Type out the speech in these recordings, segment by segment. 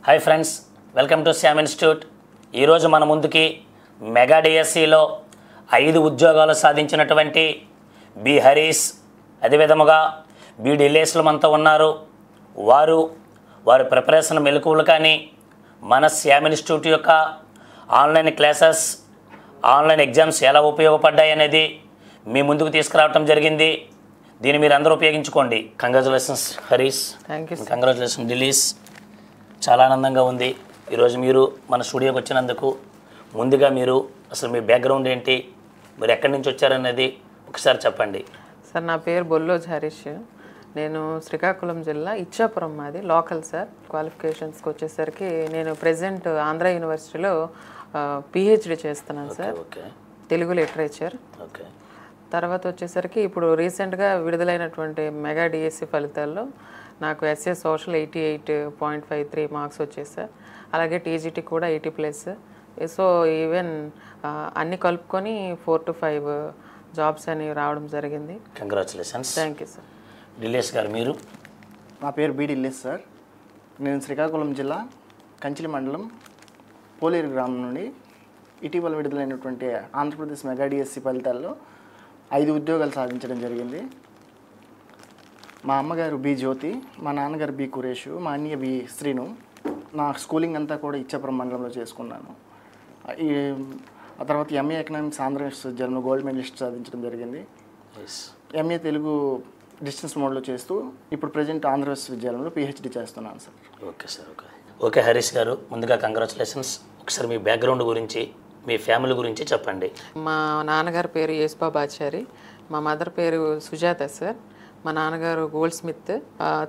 Hi friends, welcome to Shyam institute. ఈరోజు మన ముందుకి మెగా డిఎస్సిలో 5 ఉద్యోగాలు సాధించినటువంటి బి హరీష్, అదేవిధముగా బి డిలేస్లు మనతో ఉన్నారు. వారి ప్రిపరేషన్ మెలకువలు కానీ మన శ్యామ్ ఇన్స్టిట్యూట్ యొక్క ఆన్లైన్ క్లాసెస్, ఆన్లైన్ ఎగ్జామ్స్ ఎలా ఉపయోగపడ్డాయి అనేది మీ ముందుకు తీసుకురావడం జరిగింది. దీన్ని మీరు అందరూ ఉపయోగించుకోండి. కంగ్రాచులేషన్స్ హరీష్, కంగ్రాచులేషన్స్ డిలీస్. చాలా ఆనందంగా ఉంది ఈరోజు మీరు మన స్టూడియోకి వచ్చినందుకు. ముందుగా మీరు అసలు మీ బ్యాక్గ్రౌండ్ ఏంటి, మీరు ఎక్కడి నుంచి వచ్చారనేది ఒకసారి చెప్పండి. సార్, నా పేరు బొల్లోజ్ హరీష్. నేను శ్రీకాకుళం జిల్లా ఇచ్చాపురం, మాది లోకల్ సార్. క్వాలిఫికేషన్స్కి వచ్చేసరికి నేను ప్రెజెంట్ ఆంధ్ర యూనివర్సిటీలో పిహెచ్డి చేస్తున్నాను సార్, తెలుగు లిటరేచర్. తర్వాత వచ్చేసరికి ఇప్పుడు రీసెంట్గా విడుదలైనటువంటి మెగా డిఎస్సి ఫలితాల్లో నాకు ఎస్ఏ సోషల్ 88.53 మార్క్స్ వచ్చాయి సార్. అలాగే టీజీటీ కూడా 80+. సో ఈవెన్ అన్నీ కలుపుకొని 4 to 5 జాబ్స్ అని రావడం జరిగింది. Congratulations. Thank you sir. Delays గారు మీరు? నా పేరు బి డిలేస్ సార్. నేను శ్రీకాకుళం జిల్లా కంచిలి మండలం పోలేరు గ్రామం నుండి ఇటీవల విడుదలైనటువంటి ఆంధ్రప్రదేశ్ మెగా డిఎస్సి ఫలితాల్లో 5 ఉద్యోగాలు సాధించడం జరిగింది. మా అమ్మగారు బి జ్యోతి, మా నాన్నగారు బి కురేషు, మా అన్నయ్య బి శ్రీను. నా స్కూలింగ్ అంతా కూడా ఇచ్చాపురం మండలంలో చేసుకున్నాను. ఆ తర్వాత ఎంఏ ఎకనామిక్స్ ఆంధ్ర విశ్వవిద్యాలయంలో గోల్డ్ మెడలిస్ట్ సాధించడం జరిగింది. ఎంఏ తెలుగు డిస్టెన్స్ మోడ్లో చేస్తూ ఇప్పుడు ప్రజెంట్ ఆంధ్ర విశ్వవిద్యాలయంలో పిహెచ్డి చేస్తున్నాను sir. Okay sir. Okay Harish గారు, ముందుగా కంగ్రాచులేషన్స్. ఒకసారి మీ బ్యాక్గ్రౌండ్ గురించి, మీ ఫ్యామిలీ గురించి చెప్పండి. మా నాన్నగారి పేరు యేసుబాబాచారి, మా మదర్ పేరు సుజాత సార్. మా నాన్నగారు గోల్డ్ స్మిత్,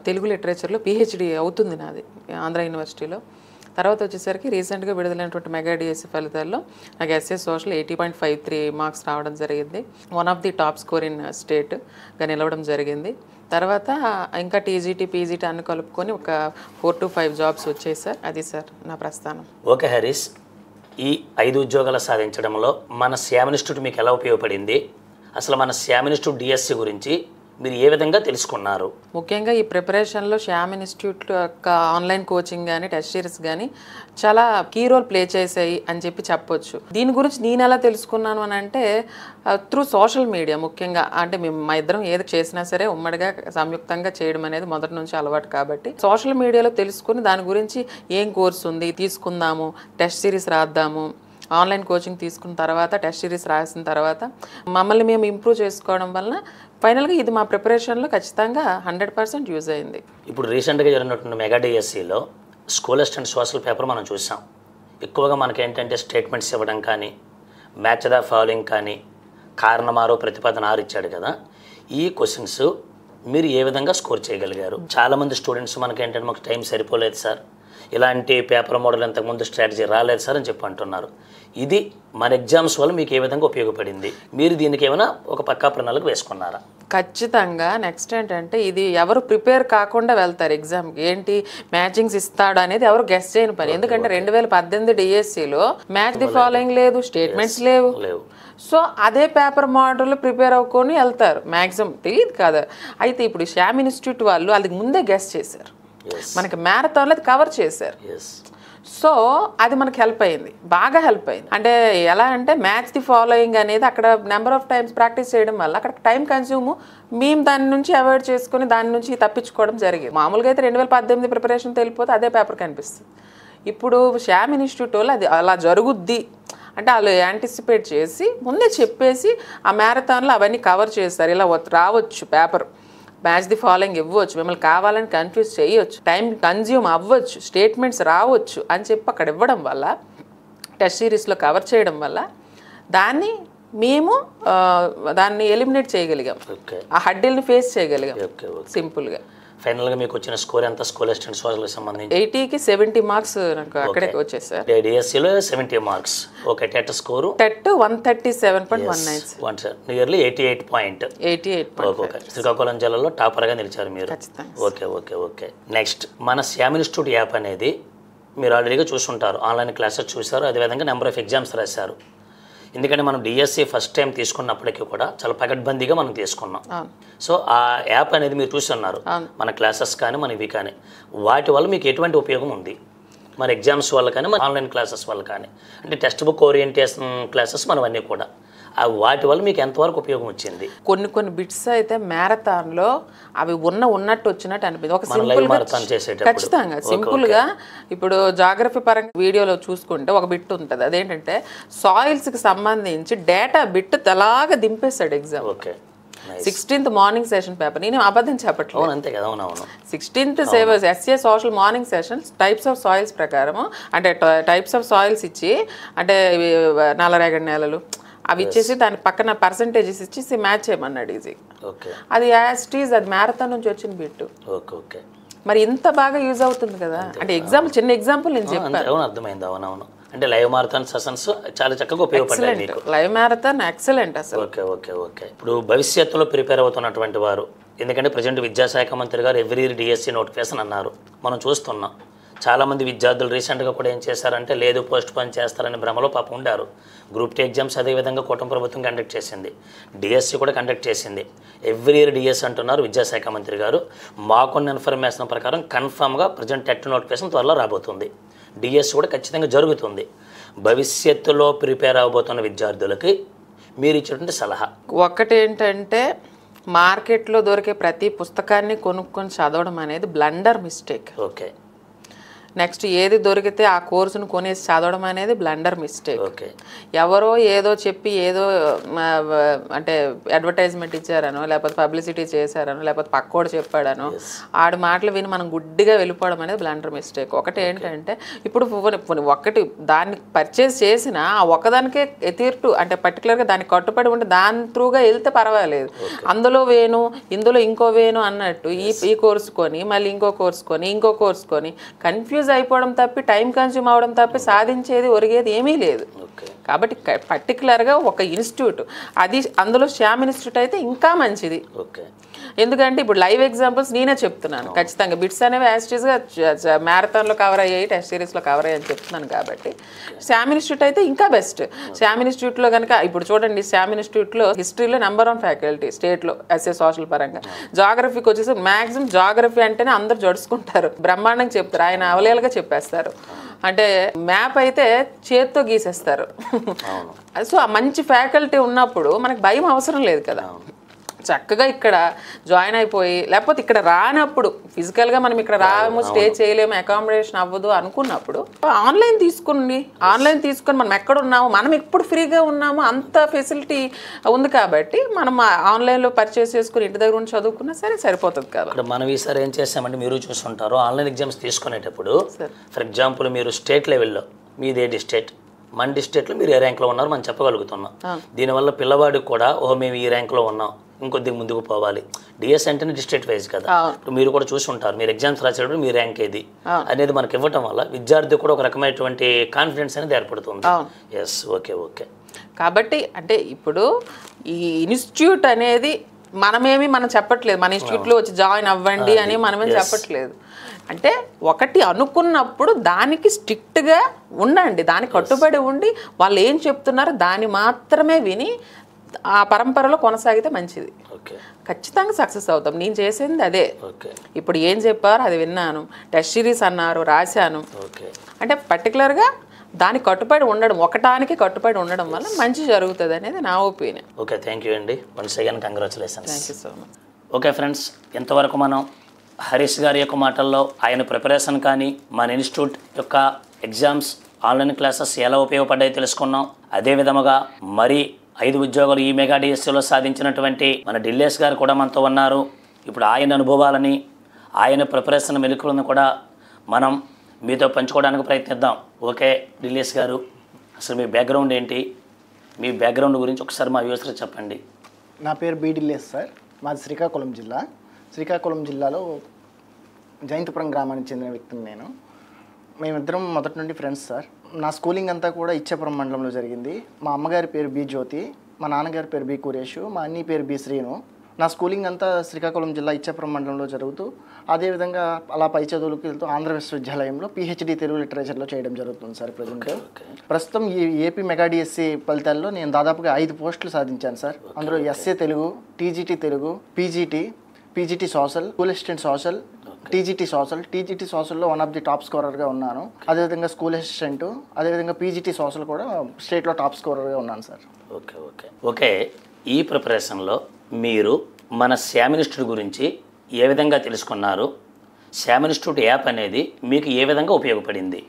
తెలుగు లిటరేచర్లో పిహెచ్డి అవుతుంది నాది ఆంధ్ర యూనివర్సిటీలో. తర్వాత వచ్చేసరికి రీసెంట్గా విడుదలైనటువంటి మెగా డిఎస్సి ఫలితాల్లో నాకు ఎస్ఏ సోషల్ 80.53 మార్క్స్ రావడం జరిగింది. One of the top score in స్టేట్గా నిలవడం జరిగింది. తర్వాత ఇంకా టీజీటీ పీజీటీ అన్ని కలుపుకొని ఒక 4 to 5 జాబ్స్ వచ్చాయి సార్. అది సార్ నా ప్రస్థానం. ఓకే హరీష్, ఈ 5 ఉద్యోగాలు సాధించడంలో మన శ్యామ్ ఇన్స్టిట్యూట్ మీకు ఎలా ఉపయోగపడింది? అసలు మన శ్యామ్ ఇన్స్టిట్యూట్ డిఎస్సి గురించి మీరు ఏ విధంగా తెలుసుకున్నారు? ముఖ్యంగా ఈ ప్రిపరేషన్లో శ్యామ్ ఇన్స్టిట్యూట్ యొక్క ఆన్లైన్ కోచింగ్ కానీ టెస్ట్ సిరీస్ కానీ చాలా కీ రోల్ ప్లే చేసాయి అని చెప్పొచ్చు. దీని గురించి నేను ఎలా తెలుసుకున్నాను అని అంటే త్రూ సోషల్ మీడియా. ముఖ్యంగా అంటే మేము మా ఇద్దరం ఏది చేసినా సరే ఉమ్మడిగా సంయుక్తంగా చేయడం అనేది మొదటి నుంచి అలవాటు కాబట్టి సోషల్ మీడియాలో తెలుసుకుని దాని గురించి ఏం కోర్సు ఉంది తీసుకుందాము, టెస్ట్ సిరీస్ రాద్దాము, ఆన్లైన్ కోచింగ్ తీసుకున్న తర్వాత టెస్ట్ సిరీస్ రాసిన తర్వాత మమ్మల్ని మేము ఇంప్రూవ్ చేసుకోవడం వలన ఫైనల్గా ఇది మా ప్రిపరేషన్లో ఖచ్చితంగా 100% యూజ్ అయింది. ఇప్పుడు రీసెంట్గా జరిగినటువంటి మెగా డిఎస్సిలో స్కోలస్ట్ అండ్ సోషల్ పేపర్ మనం చూసాం. ఎక్కువగా మనకేంటంటే స్టేట్మెంట్స్ ఇవ్వడం కానీ, మ్యాచ్ ద ఫాలోయింగ్ కానీ, కారణమారో ప్రతిపాదన 6 ఇచ్చాడు కదా. ఈ క్వశ్చన్స్ మీరు ఏ విధంగా స్కోర్ చేయగలిగారు? చాలామంది స్టూడెంట్స్ మనకేంటంటే మాకు టైం సరిపోలేదు సార్, ఇలాంటి పేపర్ మోడల్ ఇంతకుముందు స్ట్రాటజీ రాలేదు సార్ అని చెప్పి అంటున్నారు. ఇది మన ఎగ్జామ్స్ వల్ల మీకు ఏ విధంగా ఉపయోగపడింది? మీరు దీనికి ఏమైనా ఒక పక్కా ప్రణాళిక వేసుకున్నారా? ఖచ్చితంగా. నెక్స్ట్ ఏంటంటే ఇది ఎవరు ప్రిపేర్ కాకుండా వెళ్తారు ఎగ్జామ్కి. ఏంటి మ్యాచింగ్స్ ఇస్తాడు అనేది ఎవరు గెస్ చేయని పని. ఎందుకంటే 2018 డిఎస్సిలో మ్యాచ్ ది ఫాలోయింగ్ లేదు, స్టేట్మెంట్స్ లేవు. సో అదే పేపర్ మోడల్ ప్రిపేర్ అవ్వుకొని వెళ్తారు మ్యాక్సిమం. తెలియదు కదా. అయితే ఇప్పుడు శ్యామ్ ఇన్స్టిట్యూట్ వాళ్ళు అది ముందే గెస్ చేశారు, మనకి మ్యారథాన్లో అది కవర్ చేశారు. సో అది మనకి హెల్ప్ అయింది, బాగా హెల్ప్ అయింది. అంటే ఎలా అంటే మ్యాచ్ ది ఫాలోయింగ్ అనేది అక్కడ నెంబర్ ఆఫ్ టైమ్స్ ప్రాక్టీస్ చేయడం వల్ల అక్కడ టైం కన్జ్యూమ్ మేము దాని నుంచి అవాయిడ్ చేసుకుని దాని నుంచి తప్పించుకోవడం జరిగింది. మామూలుగా అయితే 2018 ప్రిపరేషన్ తెలిపోతే అదే పేపర్ కనిపిస్తుంది. ఇప్పుడు శ్యామ్ ఇన్స్టిట్యూట్ వాళ్ళు అది అలా జరుగుద్ది అంటే వాళ్ళు యాంటిసిపేట్ చేసి ముందే చెప్పేసి ఆ మ్యారథాన్లో అవన్నీ కవర్ చేస్తారు. ఇలా రావచ్చు పేపర్, మ్యాచ్ ది ఫాలోయింగ్ ఇవ్వచ్చు, మిమ్మల్ని కావాలని కన్ఫ్యూజ్ చేయొచ్చు, టైం కన్జ్యూమ్ అవ్వచ్చు, స్టేట్మెంట్స్ రావచ్చు అని చెప్పి అక్కడ ఇవ్వడం వల్ల, టెస్ట్ సిరీస్లో కవర్ చేయడం వల్ల దాన్ని ఎలిమినేట్ చేయగలిగాం, ఆ హడ్డిల్ని ఫేస్ చేయగలిగాం సింపుల్గా. ఫైనల్గా మీకు వచ్చిన స్కోర్ ఎంత? స్కోలస్ట్ అండ్ సోషల్కి సంబంధించి 80కి 70 మార్క్స్ నాకు అక్కడే వచ్చాయి సార్. డిఎస్సిలో 70 marks. Okay. TET score? TET 137.19, nearly 88. Okay. Srikakulam జిల్లాలో టాపర్గా నిలిచారు మీరు. ఓకే. నెక్స్ట్ మన శ్యామ్ ఇన్స్టిట్యూట్ యాప్ అనేది మీరు ఆల్రెడీగా చూసుంటారు, ఆన్లైన్ క్లాసెస్ చూశారు, అదేవిధంగా నెంబర్ ఆఫ్ ఎగ్జామ్స్ రాశారు. ఎందుకంటే మనం డిఎస్సి ఫస్ట్ టైం తీసుకున్నప్పటికీ కూడా చాలా పకడ్బందీగా మనం తీసుకున్నాం. సో ఆ యాప్ అనేది మీరు చూస్తున్నారు, మన క్లాసెస్ కానీ మన ఇవి కానీ, వాటి వల్ల మీకు ఎటువంటి ఉపయోగం ఉంది? మన ఎగ్జామ్స్ వల్ల కానీ మన ఆన్లైన్ క్లాసెస్ వల్ల కానీ, అంటే టెక్స్ట్ బుక్ ఓరియంటేషన్ క్లాసెస్ మనం అన్నీ కూడా వాటి వల్ల మీకు ఎంతవరకు ఉపయోగం వచ్చింది? కొన్ని బిట్స్ అయితే మ్యారథాన్లో అవి ఉన్నట్టు వచ్చినట్టు అనిపించింది. ఒక సింపుల్ ఖచ్చితంగా సింపుల్గా ఇప్పుడు జాగ్రఫీ పరంగా వీడియోలో చూసుకుంటే ఒక బిట్ ఉంటుంది, అదేంటంటే సాయిల్స్కి సంబంధించి డేటా బిట్ అలాగా దింపేస్తాడు exam. 16th morning session paper. నేను అబద్ధం చెప్పట్లేదు, అంతే కదా. అవునవును. 16th SA social morning sessions types of soils ప్రకారము, అంటే టైప్స్ ఆఫ్ సాయిల్స్ ఇచ్చి, అంటే నల్లరేగడి నేలలు అవి ఇచ్చేసి దాని పక్కన పర్సంటేజెస్ ఇచ్చేసి మ్యాచ్ చేయమన్నాడు ఈజీ. అది యాస్టీజ్, అది మ్యారథాన్ నుంచి వచ్చిన బిట్టు. మరి ఇంత బాగా యూజ్ అవుతుంది కదా. అంటే ఎగ్జాంపుల్, చిన్న ఎగ్జాంపుల్ నేను చెప్పాను. అర్థమైంది. అవునవును. అంటే లైవ్ మారథాన్ సెషన్స్ చాలా చక్కగా ఉపయోగపడ్డాయి మీకు. లైవ్ మారథాన్ ఎక్సలెంట్ అసలు. ఓకే. ఇప్పుడు భవిష్యత్తులో ప్రిపేర్ అవుతున్నటువంటి వారు, ఎందుకంటే ప్రజెంట్ విద్యాశాఖ మంత్రి గారు ఎవ్రీ ఇయర్ డిఎస్సి నోటిఫికేషన్ అన్నారు, మనం చూస్తున్నాం. చాలామంది విద్యార్థులు రీసెంట్గా కూడా ఏం చేశారంటే లేదు పోస్ట్ పోన్ చేస్తారని భ్రమలో పాపం ఉండారు. గ్రూప్ 2 ఎగ్జామ్స్ అదేవిధంగా కూటమి ప్రభుత్వం కండక్ట్ చేసింది, డిఎస్సి కూడా కండక్ట్ చేసింది. ఎవ్రీ ఇయర్ డిఎస్సి అంటున్నారు విద్యాశాఖ మంత్రి గారు. మాకున్న ఇన్ఫర్మేషన్ ప్రకారం కన్ఫామ్గా ప్రజెంట్ టెట్ నోటిఫికేషన్ త్వరలో రాబోతుంది. డిఎస్సి కూడా ఖచ్చితంగా జరుగుతుంది. భవిష్యత్తులో ప్రిపేర్ అవబోతున్న విద్యార్థులకి మీరు ఇచ్చేటువంటి సలహా ఒకటేంటంటే, మార్కెట్లో దొరికే ప్రతి పుస్తకాన్ని కొనుక్కొని చదవడం అనేది బ్లండర్ మిస్టేక్. ఓకే. నెక్స్ట్ ఏది దొరికితే ఆ కోర్సును కొనేసి చదవడం అనేది బ్లండర్ మిస్టేక్. ఓకే. ఎవరో ఏదో చెప్పి ఏదో అంటే అడ్వర్టైజ్మెంట్ ఇచ్చారనో, లేకపోతే పబ్లిసిటీ చేశారనో, లేకపోతే పక్కోడు చెప్పాడనో ఆడి మాటలు విని మనం గుడ్డిగా వెళ్ళిపోవడం అనేది బ్లండర్ మిస్టేక్. ఒకటి ఏంటంటే, ఇప్పుడు ఒకటి దాన్ని పర్చేస్ చేసిన ఆ ఒకదానికే ఎతీర్టు, అంటే పర్టికులర్గా దానికి కట్టుబడి ఉంటే దాని త్రూగా వెళ్తే పర్వాలేదు. అందులో వేను ఇందులో ఇంకో వేను అన్నట్టు ఈ కోర్సు కొని మళ్ళీ ఇంకో కోర్సు కొని కన్ఫ్యూజ్ అయిపోవడం తప్పి, టైం కన్స్యూమ్ అవడం తప్పి సాధించేది ఒరిగేది ఏమీ లేదు. కాబట్టి పర్టికులర్గా ఒక ఇన్స్టిట్యూట్, అది అందులో శ్యామ్ ఇన్స్టిట్యూట్ అయితే ఇంకా మంచిది. ఎందుకంటే ఇప్పుడు లైవ్ ఎగ్జాంపుల్స్ నేనే చెప్తున్నాను, ఖచ్చితంగా బిట్స్ అనేవి యాస్టీస్గా మ్యారథాన్లో కవర్ అయ్యాయి, టెస్ట్ సిరీస్లో కవర్ అయ్యాయి అని చెప్తున్నాను. కాబట్టి శ్యామ్ ఇన్స్టిట్యూట్ అయితే ఇంకా బెస్ట్. శ్యామ్ ఇన్స్టిట్యూట్లో కనుక ఇప్పుడు చూడండి, శ్యామ్ ఇన్స్టిట్యూట్లో హిస్టరీలో నెంబర్ 1 ఫ్యాకల్టీ స్టేట్లో ఎస్ఏ సోషల్ పరంగా. జాగ్రఫీకి వచ్చేసి మ్యాక్సిమం జాగ్రఫీ అంటేనే అందరు జడుచుకుంటారు, బ్రహ్మాండంగా చెప్తారు, ఆయన అవలేలుగా చెప్పేస్తారు. అంటే మ్యాప్ అయితే చేత్తో గీసేస్తారు. సో ఆ మంచి ఫ్యాకల్టీ ఉన్నప్పుడు మనకు భయం అవసరం లేదు కదా. చక్కగా ఇక్కడ జాయిన్ అయిపోయి, లేకపోతే ఇక్కడ రానప్పుడు ఫిజికల్గా మనం ఇక్కడ రాము, స్టే చేయలేము, అకామిడేషన్ అవ్వదు అనుకున్నప్పుడు ఆన్లైన్ తీసుకొని మనం ఎక్కడ ఉన్నాము, మనం ఎప్పుడు ఫ్రీగా ఉన్నాము, అంత ఫెసిలిటీ ఉంది కాబట్టి మనం ఆన్లైన్లో పర్చేస్ చేసుకుని ఇంటి దగ్గర ఉండి చదువుకున్నా సరే సరిపోతుంది. కాబట్టి మనం ఈసారి ఏం చేస్తామంటే, మీరు చూస్తుంటారు ఆన్లైన్ ఎగ్జామ్స్ తీసుకునేటప్పుడు ఫర్ ఎగ్జాంపుల్ మీరు స్టేట్ లెవెల్లో మీదే డిస్ట్రిక్ట్, మన డిస్ట్రిక్ట్లో మీరు ఏ ర్యాంక్లో ఉన్నారు మనం చెప్పగలుగుతున్నాం. దీనివల్ల పిల్లవాడికి కూడా మేము ఈ ర్యాంక్లో ఉన్నాం, ఇంకొద్దిగా ముందుకు పోవాలి. డిఎస్ అంటేనే డిస్ట్రిక్ట్ వైజ్ కదా. ఇప్పుడు మీరు కూడా చూసి ఉంటారు, మీరు ఎగ్జామ్స్ రాసేటప్పుడు మీ ర్యాంక్ ఏది అనేది మనకి ఇవ్వటం వల్ల విద్యార్థి కూడా ఒక రకమైనటువంటి కాన్ఫిడెన్స్ అనేది ఏర్పడుతుంది. ఎస్. ఓకే. కాబట్టి అంటే ఇప్పుడు ఈ ఇన్స్టిట్యూట్ అనేది మనం చెప్పట్లేదు, మన ఇన్స్టిట్యూట్లో వచ్చి జాయిన్ అవ్వండి అని మనమేం చెప్పట్లేదు. అంటే ఒకటి అనుకున్నప్పుడు దానికి స్ట్రిక్ట్గా ఉండండి, దానికి కట్టుబడి ఉండి వాళ్ళు ఏం చెప్తున్నారో దాన్ని మాత్రమే విని ఆ పరంపరలో కొనసాగితే మంచిది. ఖచ్చితంగా సక్సెస్ అవుతాం. నేను చేసింది అదే. ఇప్పుడు ఏం చెప్పారు అది విన్నాను, టెస్ట్ సిరీస్ అన్నారు, రాశాను. అంటే పర్టికులర్గా దానికి కట్టుబడి ఉండడం, ఒకటానికి కట్టుబడి ఉండడం వల్ల మంచి జరుగుతుంది అనేది నా ఒపీనియన్. ఓకే, థ్యాంక్ యూ అండి. Once again congratulations. Thank you so much. Okay friends, ఇంతవరకు మనం హరీష్ గారి యొక్క మాటల్లో ఆయన ప్రిపరేషన్ కానీ మన ఇన్స్టిట్యూట్ యొక్క ఎగ్జామ్స్ ఆన్లైన్ క్లాసెస్ ఎలా ఉపయోగపడ్డాయో తెలుసుకున్నాం. అదే విధముగా మరి 5 ఉద్యోగాలు ఈ మెగా డిఎస్సిలో సాధించినటువంటి మన ఢిల్లేష్ గారు కూడా మనతో ఉన్నారు. ఇప్పుడు ఆయన అనుభవాలని, ఆయన ప్రిపరేషన్ మెలకువలను కూడా మనం మీతో పంచుకోవడానికి ప్రయత్నిద్దాం. ఓకే ఢిల్లేష్ గారు, అసలు మీ బ్యాక్గ్రౌండ్ ఏంటి, మీ బ్యాక్గ్రౌండ్ గురించి ఒకసారి మా వ్యూవర్స్కి చెప్పండి. నా పేరు బి ఢిల్లేష్ సార్, మాది శ్రీకాకుళం జిల్లా. శ్రీకాకుళం జిల్లాలో జయంతపురం గ్రామానికి చెందిన వ్యక్తిని నేను. మేమిద్దరం మొదటి నుండి ఫ్రెండ్స్ సార్. నా స్కూలింగ్ అంతా కూడా ఇచ్చాపురం మండలంలో జరిగింది. మా అమ్మగారి పేరు బి జ్యోతి, మా నాన్నగారి పేరు బి కురేషు, మా అన్ని పేరు బి శ్రీను. నా స్కూలింగ్ అంతా శ్రీకాకుళం జిల్లా ఇచ్చాపురం మండలంలో జరుగుతూ, అదేవిధంగా అలా పై చదువులకు వెళ్తూ ఆంధ్ర విశ్వవిద్యాలయంలో పిహెచ్డి తెలుగు లిటరేచర్లో చేయడం జరుగుతుంది సార్. ప్రస్తుతం ఈ ఏపీ మెగా డిఎస్సి ఫలితాల్లో నేను దాదాపుగా 5 పోస్టులు సాధించాను సార్. అందులో SA Telugu, TGT Telugu, PGT social, school assistant social, TGT సోషల్లో వన్ ఆఫ్ ది టాప్ స్కోరర్గా ఉన్నాను. అదేవిధంగా స్కూల్ అసిస్టెంట్, అదేవిధంగా పీజీటీ సోషల్ కూడా స్టేట్లో టాప్ స్కోరర్గా ఉన్నాను సార్. ఓకే. ఈ ప్రిపరేషన్లో మీరు మన శ్యామ్ ఇన్స్టిట్యూట్ గురించి ఏ విధంగా తెలుసుకున్నారు? శ్యామ్ ఇన్స్టిట్యూట్ యాప్ అనేది మీకు ఏ విధంగా ఉపయోగపడింది?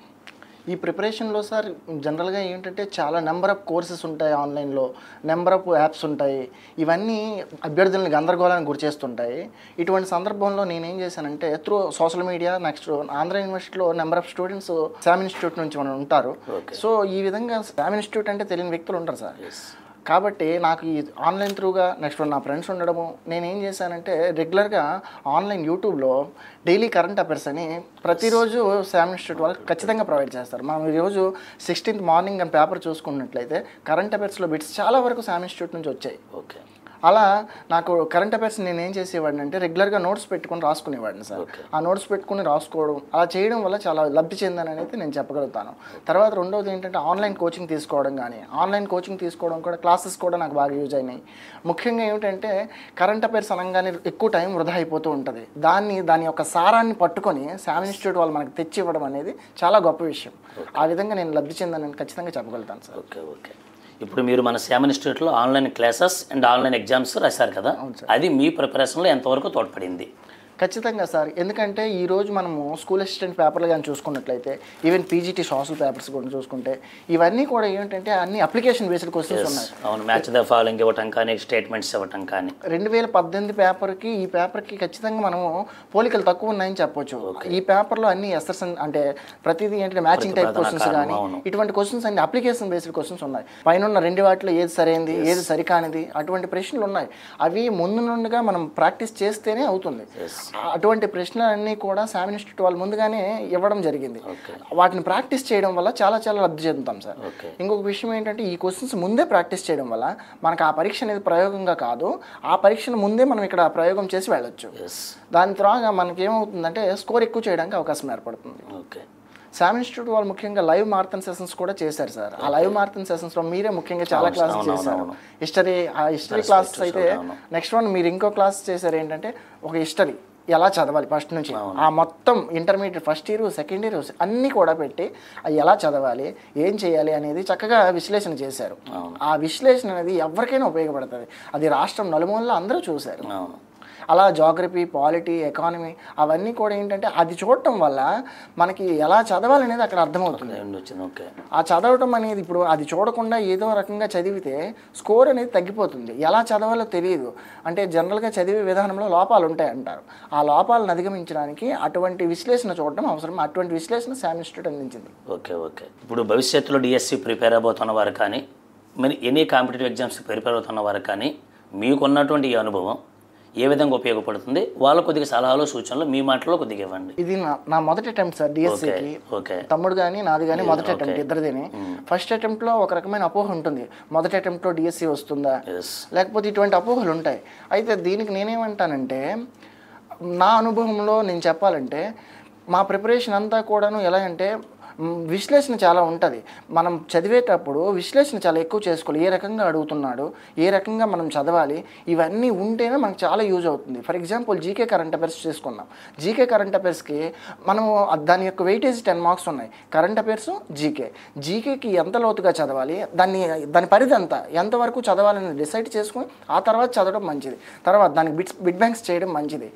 ఈ ప్రిపరేషన్లో సార్ జనరల్గా ఏంటంటే చాలా నెంబర్ ఆఫ్ కోర్సెస్ ఉంటాయి, ఆన్లైన్లో నెంబర్ ఆఫ్ యాప్స్ ఉంటాయి. ఇవన్నీ అభ్యర్థులను గందరగోళానికి గురి చేస్తుంటాయి. ఇటువంటి సందర్భంలో నేనేం చేశానంటే through social media, next Andhra యూనివర్సిటీలో number of students Shyam institute నుంచి మనం ఉంటారు. సో ఈ విధంగా శ్యామ్ ఇన్స్టిట్యూట్ అంటే తెలియని వ్యక్తులు ఉంటారు సార్. కాబట్టి నాకు ఈ ఆన్లైన్ త్రూగా నెక్స్ట్ నా ఫ్రెండ్స్ ఉండడము, నేనేం చేశానంటే రెగ్యులర్గా ఆన్లైన్ యూట్యూబ్లో డైలీ కరెంట్ అఫైర్స్ అని ప్రతిరోజు శ్యామ్ ఇన్స్టిట్యూట్ వాళ్ళకి ఖచ్చితంగా ప్రొవైడ్ చేస్తారు. మనం ఈరోజు 16th మార్నింగ్ అని పేపర్ చూసుకున్నట్లయితే కరెంట్ అఫైర్స్లో బిట్స్ చాలా వరకు శ్యామ్ ఇన్స్టిట్యూట్ నుంచి వచ్చాయి. అలా నాకు కరెంట్ అఫైర్స్ నేను ఏం చేసేవాడిని అంటే రెగ్యులర్గా నోట్స్ పెట్టుకుని రాసుకునేవాడిని సార్. ఆ నోట్స్ పెట్టుకుని రాసుకోవడం అలా చేయడం వల్ల చాలా లబ్ధి చెందానని అయితే నేను చెప్పగలుగుతాను. తర్వాత రెండవది ఏంటంటే ఆన్లైన్ కోచింగ్ తీసుకోవడం కానీ, ఆన్లైన్ కోచింగ్ తీసుకోవడం కూడా క్లాసెస్ కూడా నాకు బాగా యూజ్ అయినాయి. ముఖ్యంగా ఏమిటంటే కరెంట్ అఫైర్స్ అనగానే ఎక్కువ టైం వృధా అయిపోతూ ఉంటుంది. దాని యొక్క సారాన్ని పట్టుకొని శ్యామ్ ఇన్స్టిట్యూట్ వాళ్ళు మనకు తెచ్చి ఇవ్వడం అనేది చాలా గొప్ప విషయం. ఆ విధంగా నేను లబ్ధి చెందానని ఖచ్చితంగా చెప్పగలుగుతాను సార్. ఓకే. ఇప్పుడు మీరు మన శ్యామ్ ఇన్స్టిట్యూట్లో online classes and online exams రాశారు కదా, అది మీ ప్రిపరేషన్లో ఎంతవరకు తోడ్పడింది? ఖచ్చితంగా సార్. ఎందుకంటే ఈరోజు మనము స్కూల్ అసిస్టెంట్ పేపర్లు కానీ చూసుకున్నట్లయితే, ఈవెన్ పీజీటీ సోషల్ పేపర్స్ కూడా చూసుకుంటే ఇవన్నీ కూడా ఏంటంటే అన్ని అప్లికేషన్ బేస్డ్ క్వశ్చన్స్ ఉన్నాయి. అవును, మ్యాచ్ ద ఫాలోయింగ్ ఇవ్వటం కానీ, స్టేట్మెంట్స్ ఇవ్వటం కానీ. 2018 పేపర్కి ఈ పేపర్కి ఖచ్చితంగా మనము పోలికలు తక్కువ ఉన్నాయని చెప్పొచ్చు. ఈ పేపర్లో అన్ని ఎస్ఎస్ఎన్ అంటే ప్రతిదీ ఏంటంటే మ్యాచింగ్ టైప్ క్వశ్చన్స్ కానీ ఇటువంటి క్వశ్చన్స్ అన్ని అప్లికేషన్ బేస్డ్ క్వశ్చన్స్ ఉన్నాయి. పైన ఉన్న 2 వాటిలో ఏది సరైనది, ఏది సరికానిది అటువంటి ప్రశ్నలు ఉన్నాయి. అవి ముందు నుండిగా మనం ప్రాక్టీస్ చేస్తేనే అవుతుంది. అటువంటి ప్రశ్నలన్నీ కూడా శ్యామ్ ఇన్స్టిట్యూట్ వాళ్ళు ముందుగానే ఇవ్వడం జరిగింది. వాటిని ప్రాక్టీస్ చేయడం వల్ల చాలా చాలా లబ్ధి చెందుతాం సార్. ఇంకొక విషయం ఏంటంటే ఈ క్వశ్చన్స్ ముందే ప్రాక్టీస్ చేయడం వల్ల మనకు ఆ పరీక్ష అనేది ప్రయోగంగా కాదు, ఆ పరీక్షను ముందే మనం ఇక్కడ ప్రయోగం చేసి వెళ్ళొచ్చు. దాని తర్వాత మనకి ఏమవుతుందంటే స్కోర్ ఎక్కువ చేయడానికి అవకాశం ఏర్పడుతుంది. శ్యామ్ ఇన్స్టిట్యూట్ వాళ్ళు ముఖ్యంగా లైవ్ మారథాన్ సెషన్స్ కూడా చేశారు సార్. ఆ లైవ్ మారథాన్ సెషన్స్లో మీరే ముఖ్యంగా చాలా క్లాసెస్ చేశారు. హిస్టరీ క్లాసెస్ అయితే నెక్స్ట్ వన్ మీరు ఇంకో క్లాస్ చేశారు ఏంటంటే ఒక హిస్టరీ ఎలా చదవాలి ఫస్ట్ నుంచి, ఆ మొత్తం intermediate first year, second year అన్నీ కూడా పెట్టి అవి ఎలా చదవాలి, ఏం చేయాలి అనేది చక్కగా విశ్లేషణ చేశారు. ఆ విశ్లేషణ అనేది ఎవరికైనా ఉపయోగపడుతుంది. అది రాష్ట్రం నలుమూలలో అందరూ చూశారు. అలా జాగ్రఫీ, పాలిటీ, ఎకానమీ అవన్నీ కూడా ఏంటంటే అది చూడటం వల్ల మనకి ఎలా చదవాలనేది అక్కడ అర్థమవుతుంది. ఆ చదవటం అనేది ఇప్పుడు అది చూడకుండా ఏదో రకంగా చదివితే స్కోర్ అనేది తగ్గిపోతుంది. ఎలా చదవాలో తెలియదు. అంటే జనరల్గా చదివే విధానంలో లోపాలు ఉంటాయి అంటారు. ఆ లోపాలను అధిగమించడానికి అటువంటి విశ్లేషణ చూడటం అవసరం. అటువంటి విశ్లేషణ శ్యామ్ ఇన్స్టిట్యూట్ అందించింది. ఓకే. ఇప్పుడు భవిష్యత్తులో డిఎస్సి ప్రిపేర్ అవబోతున్న వారు కానీ, మరి ఎనీ కాంపిటేటివ్ ఎగ్జామ్స్ ప్రిపేర్ అవుతున్న వారు కానీ మీకున్నటువంటి ఈ అనుభవం ఏ విధంగా ఉపయోగపడుతుంది? వాళ్ళ కొద్దిగా సలహాలు, సూచనలు మీ మాటలో కొద్దిగా ఇవ్వండి. ఇది నా మొదటి అటెంప్ట్ సార్ డిఎస్సికి. తమ్ముడు కానీ నాది కానీ మొదటి అటెంప్ట్, ఇద్దరిదేని. ఫస్ట్ అటెంప్ట్లో ఒక రకమైన అపోహ ఉంటుంది, మొదటి అటెంప్ట్లో డిఎస్సి వస్తుందా లేకపోతే ఇటువంటి అపోహలు ఉంటాయి. అయితే దీనికి నేనేమంటానంటే నా అనుభవంలో నేను చెప్పాలంటే మా ప్రిపరేషన్ అంతా కూడాను ఎలా అంటే విశ్లేషణ చాలా ఉంటుంది. మనం చదివేటప్పుడు విశ్లేషణ చాలా ఎక్కువ చేసుకోవాలి. ఏ రకంగా అడుగుతున్నాడు, ఏ రకంగా మనం చదవాలి, ఇవన్నీ ఉంటేనే మనకు చాలా యూజ్ అవుతుంది. For example GK current affairs చేసుకున్నాం. జీకే కరెంట్ అఫైర్స్కి మనము దాని యొక్క వెయిటేజ్ 10 మార్క్స్ ఉన్నాయి. కరెంట్ అఫైర్స్, జీకేకి ఎంత లోతుగా చదవాలి, దాని పరిధి ఎంతవరకు చదవాలని డిసైడ్ చేసుకుని ఆ తర్వాత చదవడం మంచిది. తర్వాత దానికి బిట్ బ్యాంక్స్ చేయడం మంచిది.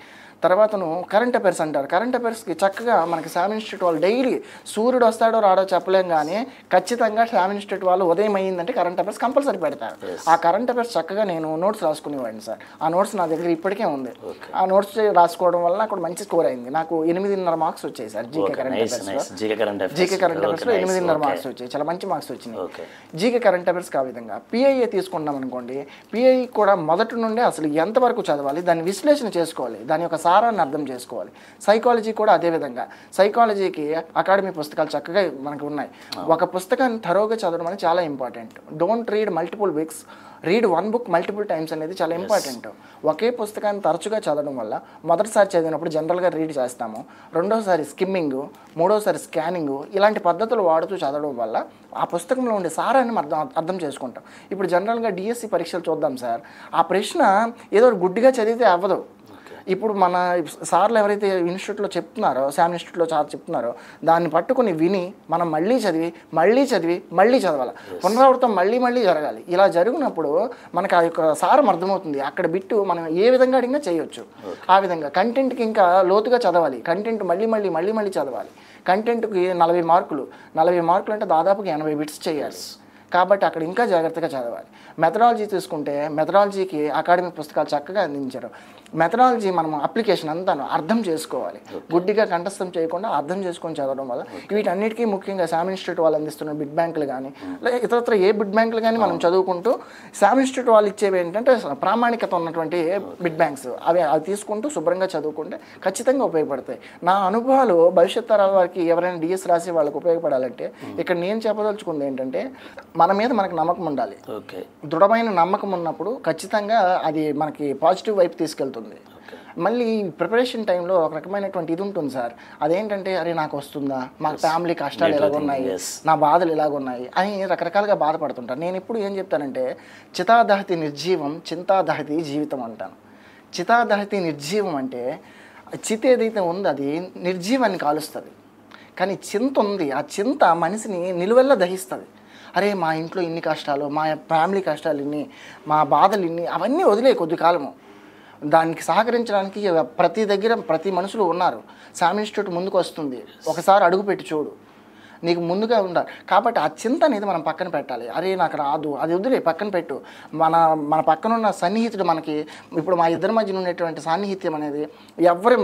తర్వాతను కరెంట్ అఫైర్స్ అంటారు. కరెంట్ అఫైర్స్కి చక్కగా మనకి శ్యామ్ ఇన్స్టిట్యూట్ వాళ్ళు డైలీ సూర్యుడు వస్తాడో రాడో చెప్పలేం కానీ ఖచ్చితంగా శ్యామ్ ఇన్స్టిట్యూట్ వాళ్ళు ఉదయం అయ్యిందంటే కరెంట్ అఫైర్స్ కంపల్సరీ పెడతారు. ఆ కరెంట్ అఫైర్స్ చక్కగా నేను నోట్స్ రాసుకునేవాడిని సార్. ఆ నోట్స్ నా దగ్గర ఇప్పటికే ఉంది. ఆ నోట్స్ రాసుకోవడం వల్ల నాకు మంచి స్కోర్ అయింది. నాకు 8.5 మార్క్స్ వచ్చాయి సార్ జీకే కరెంట్ అఫైర్స్లో. జీకే కరెంట్ అఫైర్స్లో 8.5 మార్క్స్ వచ్చాయి. చాలా మంచి మార్క్స్ వచ్చినాయి జీకే కరెంట్ అఫైర్స్కి. ఆ విధంగా పిఐఏ తీసుకున్నాం అనుకోండి, పిఐ కూడా మొదటి నుండే అసలు ఎంతవరకు చదవాలి, దాన్ని విశ్లేషణ చేసుకోవాలి, దాని యొక్క సారాన్ని అర్థం చేసుకోవాలి. సైకాలజీ కూడా అదేవిధంగా. సైకాలజీకి అకాడమీ పుస్తకాలు చక్కగా మనకు ఉన్నాయి. ఒక పుస్తకాన్ని థరోగా చదవడం అనేది చాలా important. Don't read multiple books, read one book multiple times అనేది చాలా ఇంపార్టెంట్. ఒకే పుస్తకాన్ని తరచుగా చదవడం వల్ల మొదటిసారి చదివినప్పుడు జనరల్గా రీడ్ చేస్తాము, రెండోసారి స్కిమ్మింగ్, మూడోసారి స్కానింగ్, ఇలాంటి పద్ధతులు వాడుతూ చదవడం వల్ల ఆ పుస్తకంలో ఉండే సారాన్ని అర్థం చేసుకుంటాం. ఇప్పుడు జనరల్గా డిఎస్సి పరీక్షలు చూద్దాం సార్. ఆ ప్రశ్న ఏదో గుడ్డిగా చదివితే అవ్వదు. ఇప్పుడు మన సార్లు ఎవరైతే ఇన్స్టిట్యూట్లో చెప్తున్నారో, శామ్ ఇన్స్టిట్యూట్లో సార్ చెప్తున్నారో దాన్ని పట్టుకుని విని మనం మళ్ళీ చదవాలి. పునరావృతం మళ్ళీ జరగాలి. ఇలా జరిగినప్పుడు మనకు ఆ యొక్క సారం అర్థమవుతుంది. అక్కడ బిట్టు మనం ఏ విధంగా అడిగినా చేయొచ్చు. ఆ విధంగా కంటెంట్కి ఇంకా లోతుగా చదవాలి. కంటెంట్ మళ్ళీ చదవాలి. కంటెంట్కి 40 మార్కులు అంటే దాదాపుగా 80 బిట్స్ చేయాలి. కాబట్టి అక్కడ ఇంకా జాగ్రత్తగా చదవాలి. మెథడాలజీ తీసుకుంటే మెథడాలజీకి అకాడమిక్ పుస్తకాలు చక్కగా అందించారు. మెథడాలజీ మనం అప్లికేషన్ అంతా అర్థం చేసుకోవాలి. గుడ్డిగా కంఠస్థం చేయకుండా అర్థం చేసుకొని చదవడం వల్ల వీటన్నిటికీ ముఖ్యంగా శామ్ ఇన్స్టిట్యూట్ వాళ్ళు అందిస్తున్న బిడ్ బ్యాంకులు కానీ ఇతరత్ర ఏ బిడ్ బ్యాంకులు కానీ మనం చదువుకుంటూ శామ్ ఇన్స్టిట్యూట్ వాళ్ళు ఇచ్చేవి ఏంటంటే ప్రామాణికత ఉన్నటువంటి బిడ్ బ్యాంక్స్ అవి తీసుకుంటూ శుభ్రంగా చదువుకుంటే ఖచ్చితంగా ఉపయోగపడతాయి. నా అనుభవాలు భవిష్యత్ తరాల వారికి ఎవరైనా డిఎస్ రాసే వాళ్ళకి ఉపయోగపడాలంటే ఇక్కడ నేను చెప్పదలుచుకుంది ఏంటంటే మన మీద మనకు నమ్మకం ఉండాలి. దృఢమైన నమ్మకం ఉన్నప్పుడు ఖచ్చితంగా అది మనకి పాజిటివ్ వైపు తీసుకెళ్తుంది. మళ్ళీ ప్రిపరేషన్ టైంలో ఒక రకమైనటువంటి ఇది ఉంటుంది సార్. అదేంటంటే అరే నాకు వస్తుందా, మా ఫ్యామిలీ కష్టాలు ఎలాగున్నాయి, నా బాధలు ఎలాగున్నాయి అని రకరకాలుగా బాధపడుతుంటాను. నేను ఇప్పుడు ఏం చెప్తానంటే చితాదహతి నిర్జీవం చింతాదహతి జీవితం అంటాను. చితాదహతి నిర్జీవం అంటే చిత ఏదైతే ఉందో అది నిర్జీవాన్ని కాలుస్తుంది. కానీ చింత ఉంది, ఆ చింత మనిషిని నిలువెల్లా దహిస్తుంది. అరే మా ఇంట్లో ఇన్ని కష్టాలు, మా ఫ్యామిలీ కష్టాలు ఇన్ని, మా బాధలు ఇన్ని, అవన్నీ వదిలే కొద్ది కాలము. దానికి సహకరించడానికి ప్రతి మనుషులు ఉన్నారు. శామ్ ఇన్స్టిట్యూట్ ముందుకు వస్తుంది. ఒకసారి అడుగుపెట్టి చూడు, నీకు ముందుగా ఉండాలి. కాబట్టి ఆ చింత అనేది మనం పక్కన పెట్టాలి. అరే నాకు రాదు, అది వదిలే పక్కన పెట్టు. మన పక్కన ఉన్న సన్నిహితుడు మనకి ఇప్పుడు మా ఇద్దరి మధ్యన ఉన్నటువంటి సాన్నిహిత్యం అనేది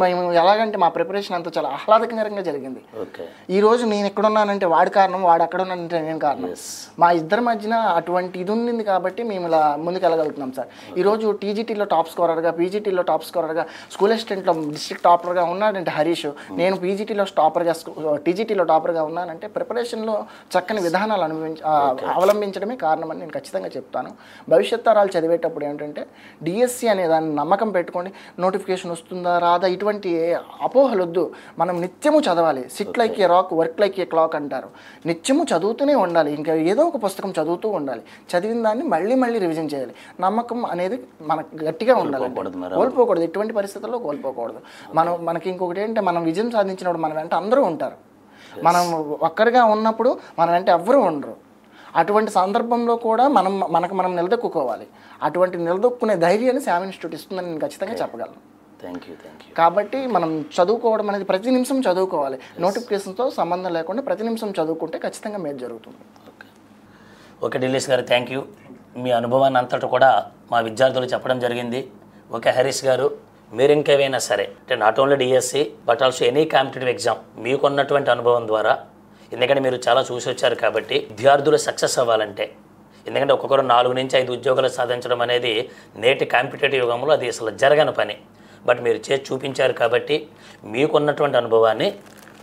మేము ఎలాగంటే మా ప్రిపరేషన్ అంతా చాలా ఆహ్లాదకరంగా జరిగింది. ఈరోజు నేను ఎక్కడున్నానంటే వాడి కారణం, వాడు అక్కడ ఉన్నానంటే నేను కారణం. మా ఇద్దరి మధ్యన అటువంటి ఇది ఉంది కాబట్టి మేము ఇలా ముందుకు వెళ్ళగలుగుతున్నాం సార్. ఈరోజు టీజీటీలో టాప్ స్కోరర్గా, పీజీటీలో టాప్ స్కోరర్గా, స్కూల్ అసిస్టెంట్లో డిస్ట్రిక్ట్ టాపర్గా ఉన్నాడంటే హరీష్. నేను టీజీటీలో టీజీటీలో టాపర్గా ఉన్నానంటే ప్రిపరేషన్లో చక్కని విధానాలు అవలంబించడమే కారణమని నేను ఖచ్చితంగా చెప్తాను. భవిష్యత్ తరాలు చదివేటప్పుడు ఏంటంటే డిఎస్సి అనే దాన్ని నమ్మకం పెట్టుకోండి. నోటిఫికేషన్ వస్తుందా రాదా ఇటువంటి అపోహలొద్దు. మనం నిత్యము చదవాలి. SIT like a rock, work like a clock అంటారు. నిత్యము చదువుతూనే ఉండాలి. ఇంకా ఏదో ఒక పుస్తకం చదువుతూ ఉండాలి. చదివిన దాన్ని మళ్ళీ రివిజన్ చేయాలి. నమ్మకం అనేది మనకు గట్టిగా ఉండాలి, కోల్పోకూడదు. ఎటువంటి పరిస్థితుల్లో కోల్పోకూడదు. మనకి ఇంకొకటి ఏంటంటే మనం విజయం సాధించినప్పుడు మన వెంట అందరూ ఉంటారు. మనం ఒక్కరిగా ఉన్నప్పుడు మన వెంట ఎవ్వరూ ఉండరు. అటువంటి సందర్భంలో కూడా మనం నిలదొక్కుకోవాలి. అటువంటి నిలదొక్కునే ధైర్యాన్ని శామ్ ఇన్స్టిట్యూట్ ఇస్తుందని నేను ఖచ్చితంగా చెప్పగలను. కాబట్టి మనం చదువుకోవడం అనేది ప్రతి నిమిషం చదువుకోవాలి. నోటిఫికేషన్తో సంబంధం లేకుండా ప్రతి నిమిషం చదువుకుంటే ఖచ్చితంగా మేలు జరుగుతుంది. ఓకే డిలీష్ గారు, థ్యాంక్ యూ. మీ అనుభవాన్ని అంతటా కూడా మా విద్యార్థులు చెప్పడం జరిగింది. ఓకే హరీష్ గారు, మీరు ఇంకేమైనా సరే అంటే not only DSC but also any competitive exam మీకున్నటువంటి అనుభవం ద్వారా, ఎందుకంటే మీరు చాలా చూసి వచ్చారు కాబట్టి విద్యార్థులు సక్సెస్ అవ్వాలంటే, ఎందుకంటే ఒక్కొక్కరు 4 నుంచి 5 ఉద్యోగాలు సాధించడం అనేది నేటి కాంపిటేటివ్ యుగంలో అది అసలు జరగని పని. బట్ మీరు చేసి చూపించారు కాబట్టి మీకున్నటువంటి అనుభవాన్ని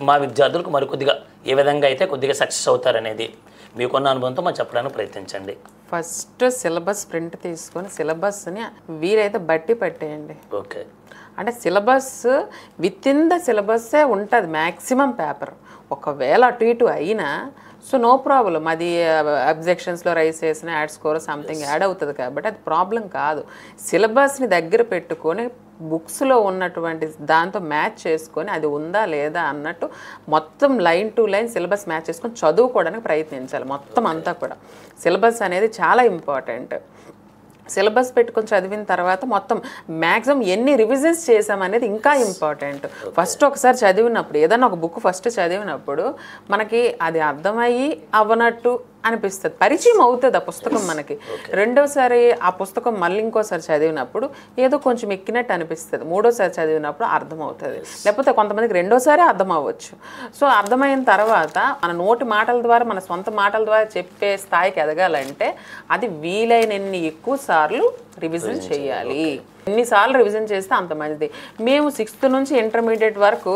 మా విద్యార్థులకు మరికొద్దిగా ఏ విధంగా అయితే కొద్దిగా సక్సెస్ అవుతారనేది మీకున్న అనుభవంతో మాకు చెప్పడానికి ప్రయత్నించండి. ఫస్ట్ సిలబస్ ప్రింట్ తీసుకొని సిలబస్ని వీరైతే బట్టి పట్టేయండి. ఓకే, అంటే సిలబస్ విత్ ఇన్ ద సిలబస్సే ఉంటుంది మ్యాక్సిమం పేపర్. ఒకవేళ అటు ఇటు అయినా సో నో ప్రాబ్లం, అది అబ్జెక్షన్స్లో రైస్ చేసిన యాడ్ స్కోర్ సంథింగ్ యాడ్ అవుతుంది కాబట్టి అది ప్రాబ్లం కాదు. సిలబస్ని దగ్గర పెట్టుకొని బుక్స్లో ఉన్నటువంటి దాంతో మ్యాచ్ చేసుకొని అది ఉందా లేదా అన్నట్టు మొత్తం line to line syllabus match చేసుకొని చదువుకోవడానికి ప్రయత్నించాలి. మొత్తం అంతా కూడా సిలబస్ అనేది చాలా ఇంపార్టెంట్. సిలబస్ పెట్టుకొని చదివిన తర్వాత మొత్తం మ్యాక్సిమం ఎన్ని రివిజన్స్ చేసామనేది ఇంకా ఇంపార్టెంట్. ఫస్ట్ ఒకసారి చదివినప్పుడు ఏదైనా ఒక బుక్ ఫస్ట్ చదివినప్పుడు మనకి అది అర్థమయ్యి అవ్వనట్టు అనిపిస్తుంది, పరిచయం అవుతుంది ఆ పుస్తకం మనకి. రెండోసారి ఆ పుస్తకం మళ్ళీ ఇంకోసారి చదివినప్పుడు ఏదో కొంచెం ఎక్కినట్టు అనిపిస్తుంది. మూడోసారి చదివినప్పుడు అర్థమవుతుంది, లేకపోతే కొంతమందికి రెండోసారి అర్థం అవ్వచ్చు. సో అర్థమైన తర్వాత మన నోటి మాటల ద్వారా, మన సొంత మాటల ద్వారా చెప్పే స్థాయికి ఎదగాలంటే అది వీలైనన్ని ఎక్కువ సార్లు రివిజన్ చేయాలి. ఎన్నిసార్లు రివిజన్ చేస్తే అంత మంచిది. మేము 6th నుంచి ఇంటర్మీడియట్ వరకు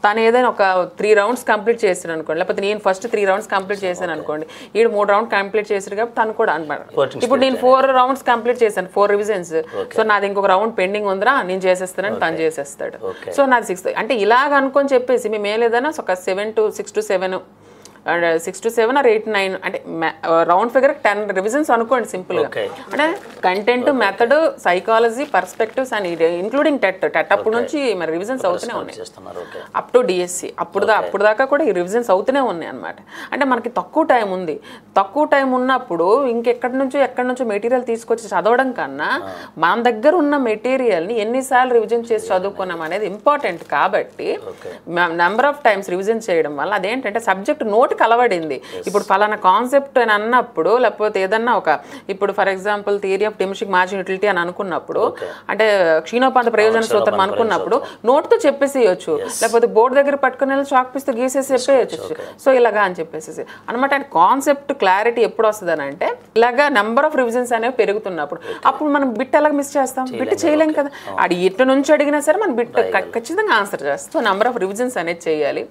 తను ఏదైనా ఒక 3 రౌండ్స్ కంప్లీట్ చేసాను అనుకోండి, లేకపోతే నేను ఫస్ట్ 3 రౌండ్స్ కంప్లీట్ చేశాను అనుకోండి, ఈడు 3 రౌండ్స్ కంప్లీట్ చేశారు కాబట్టి తను కూడా అనమాట. ఇప్పుడు నేను 4 రౌండ్స్ కంప్లీట్ చేశాను, 4 రివిజన్స్. సో నాది ఇంకొక రౌండ్ పెండింగ్ ఉందిరా నేను చేసేస్తానని తను చేసేస్తాడు. సో నాది 6th అంటే ఇలాగ అనుకొని చెప్పేసి మేము ఏం లేదన్నా ఒక 6 to 7 6 to 7 or 8 9 అంటే రౌండ్ ఫిగర్ 10 రివిజన్స్ అనుకోండి సింపుల్గా. అంటే కంటెంట్, మెథడ్, సైకాలజీ, పర్స్పెక్టివ్స్ అని ఇంక్లూడింగ్ టెట్ అప్పుడు నుంచి మరి రివిజన్స్ అవుతూనే ఉన్నాయి అప్ టు డిఎస్సి. అప్పుడు దాకా కూడా ఈ రివిజన్స్ అవుతూనే ఉన్నాయి అనమాట. అంటే మనకి తక్కువ టైం ఉంది. తక్కువ టైం ఉన్నప్పుడు ఇంకెక్కడి నుంచో మెటీరియల్ తీసుకొచ్చి చదవడం కన్నా మన దగ్గర ఉన్న మెటీరియల్ని ఎన్నిసార్లు రివిజన్ చేసి చదువుకున్నాం అనేది ఇంపార్టెంట్. కాబట్టి నెంబర్ ఆఫ్ టైమ్స్ రివిజన్ చేయడం వల్ల అదేంటంటే సబ్జెక్ట్ నోటికి అలవడింది. ఇప్పుడు ఫలానా కాన్సెప్ట్ అని అన్నప్పుడు, లేకపోతే ఏదన్నా ఇప్పుడు for example theory of domestic margin utility అని అనుకున్నప్పుడు, అంటే క్షీణోపాత ప్రయోజన సూత్రం అనుకున్నప్పుడు నోట్తో చెప్పేసేయచ్చు, లేకపోతే బోర్డు దగ్గర పట్టుకుని వెళ్ళి చాక్ పీస్తో గీసేసి చెప్పేయచ్చు. సో ఇలాగా అని చెప్పేసి అనమాట. కాన్సెప్ట్ క్లారిటీ ఎప్పుడు వస్తుంది అని అంటే ఇలాగా నెంబర్ ఆఫ్ రివిజన్స్ అనేవి పెరుగుతున్నప్పుడు. అప్పుడు మనం బిట్ ఎలాగ మిస్ చేస్తాం? బిట్ చేయలేం కదా. అది ఇటు నుంచి అడిగినా సరే మనం బిట్ ఖచ్చితంగా ఆన్సర్ చేస్తాం. సో నెంబర్ ఆఫ్ రివిజన్స్ అనేది చేయాలి.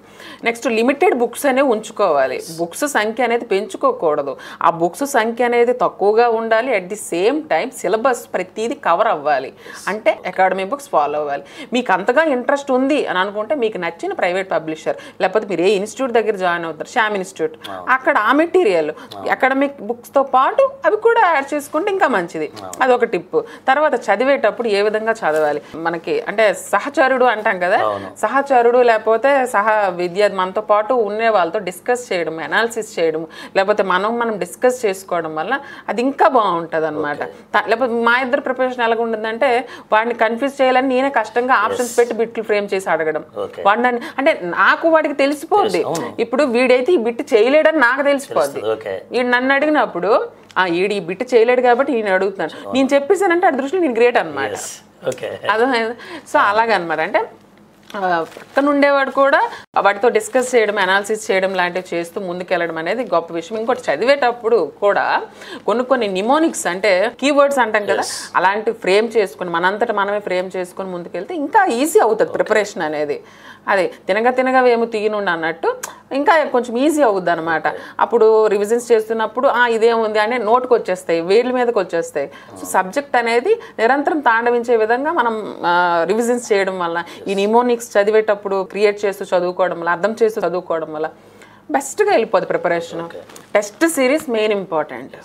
నెక్స్ట్ లిమిటెడ్ బుక్స్ అనేవి ఉంచుకోవాలి. బుక్స్ సంఖ్య అనేది పెంచుకోకూడదు. ఆ బుక్స్ సంఖ్య అనేది తక్కువగా ఉండాలి. At the same time syllabus ప్రతిదీ కవర్ అవ్వాలి. అంటే అకాడమిక్ బుక్స్ ఫాలో అవ్వాలి. మీకు అంతగా ఇంట్రెస్ట్ ఉంది అని అనుకుంటే మీకు నచ్చిన ప్రైవేట్ పబ్లిషర్, లేకపోతే మీరు ఏ ఇన్స్టిట్యూట్ దగ్గర జాయిన్ అవుతారు, శ్యామ్ ఇన్స్టిట్యూట్, అక్కడ ఆ మెటీరియల్ అకాడమిక్ బుక్స్తో పాటు అవి కూడా యాడ్ చేసుకుంటే ఇంకా మంచిది. అదొక టిప్. తర్వాత చదివేటప్పుడు ఏ విధంగా చదవాలి, మనకి అంటే సహచరుడు అంటాం కదా, సహచరుడు లేకపోతే విద్య మనతో పాటు ఉండే వాళ్ళతో డిస్కస్ చేయడం, అనాలిసిస్ చేయడం, లేకపోతే మనం డిస్కస్ చేసుకోవడం వల్ల అది ఇంకా బాగుంటుంది అనమాట. లేకపోతే మా ఇద్దరు ప్రిపరేషన్ ఎలాగ ఉంటుందంటే వాడిని కన్ఫ్యూజ్ చేయాలని నేనే కష్టంగా ఆప్షన్స్ పెట్టి బిట్లు ఫ్రేమ్ చేసి అడగడం. వాడిని అంటే నాకు వాడికి తెలిసిపోద్ది. ఇప్పుడు వీడైతే ఈ బిట్ చేయలేడని నాకు తెలిసిపోద్ది. వీడు నన్ను అడిగినప్పుడు ఈడు ఈ బిట్ చేయలేడు కాబట్టి నేను అడుగుతాను, నేను చెప్పేసానంటే ఆ దృష్టిలో నేను గ్రేట్ అనమాట. అదే. సో అలాగనమాట. అంటే పక్కన ఉండేవాడు కూడా వాటితో డిస్కస్ చేయడం, అనాలిసిస్ చేయడం లాంటివి చేస్తూ ముందుకెళ్ళడం అనేది గొప్ప విషయం. ఇంకోటి చదివేటప్పుడు కూడా కొన్ని నిమోనిక్స్ అంటే కీవర్డ్స్ అంటాం కదా, అలాంటివి ఫ్రేమ్ చేసుకుని మనంతటా మనమే ఫ్రేమ్ చేసుకొని ముందుకెళ్తే ఇంకా ఈజీ అవుతుంది ప్రిపరేషన్ అనేది. అదే తినగా ఏమో తీయనుండి అన్నట్టు ఇంకా కొంచెం ఈజీ అవుద్ది అనమాట. అప్పుడు రివిజన్స్ చేస్తున్నప్పుడు ఇదేముంది అనే నోట్కి వచ్చేస్తాయి, వేళ్ళ మీదకి వచ్చేస్తాయి. సో సబ్జెక్ట్ అనేది నిరంతరం తాండవించే విధంగా మనం రివిజన్స్ చేయడం వల్ల, ఈ నిమోనిక్స్ చదివేటప్పుడు క్రియేట్ చేస్తూ చదువుకోవడం వల్ల, అర్థం చేస్తూ చదువుకోవడం వల్ల బెస్ట్గా వెళ్ళిపోద్ది preparation. Test series main important.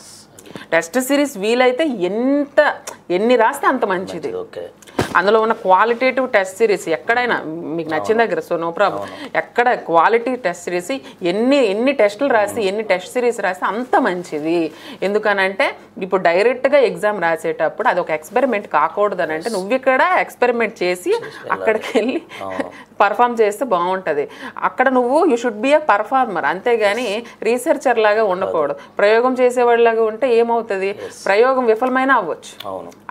Test series వీలైతే ఎన్ని రాస్తే అంత మంచిది. అందులో ఉన్న క్వాలిటేటివ్ టెస్ట్ సిరీస్ ఎక్కడైనా మీకు నచ్చిన దగ్గర, సో నో ప్రాబ్లం, ఎక్కడ క్వాలిటీ టెస్ట్ సిరీస్ ఎన్ని టెస్టులు రాసి ఎన్ని టెస్ట్ సిరీస్ రాస్తే అంత మంచిది. ఎందుకనంటే ఇప్పుడు డైరెక్ట్గా ఎగ్జామ్ రాసేటప్పుడు అది ఒక ఎక్స్పెరిమెంట్ కాకూడదు అని అంటే నువ్వు ఇక్కడ ఎక్స్పెరిమెంట్ చేసి అక్కడికి వెళ్ళి పర్ఫామ్ చేస్తే బాగుంటుంది. అక్కడ నువ్వు you should be a performer, అంతేగాని రీసెర్చర్ లాగా ఉండకూడదు. ప్రయోగం చేసేవాడిలాగా ఉంటే ఏమవుతుంది, ప్రయోగం విఫలమైనా అవ్వచ్చు.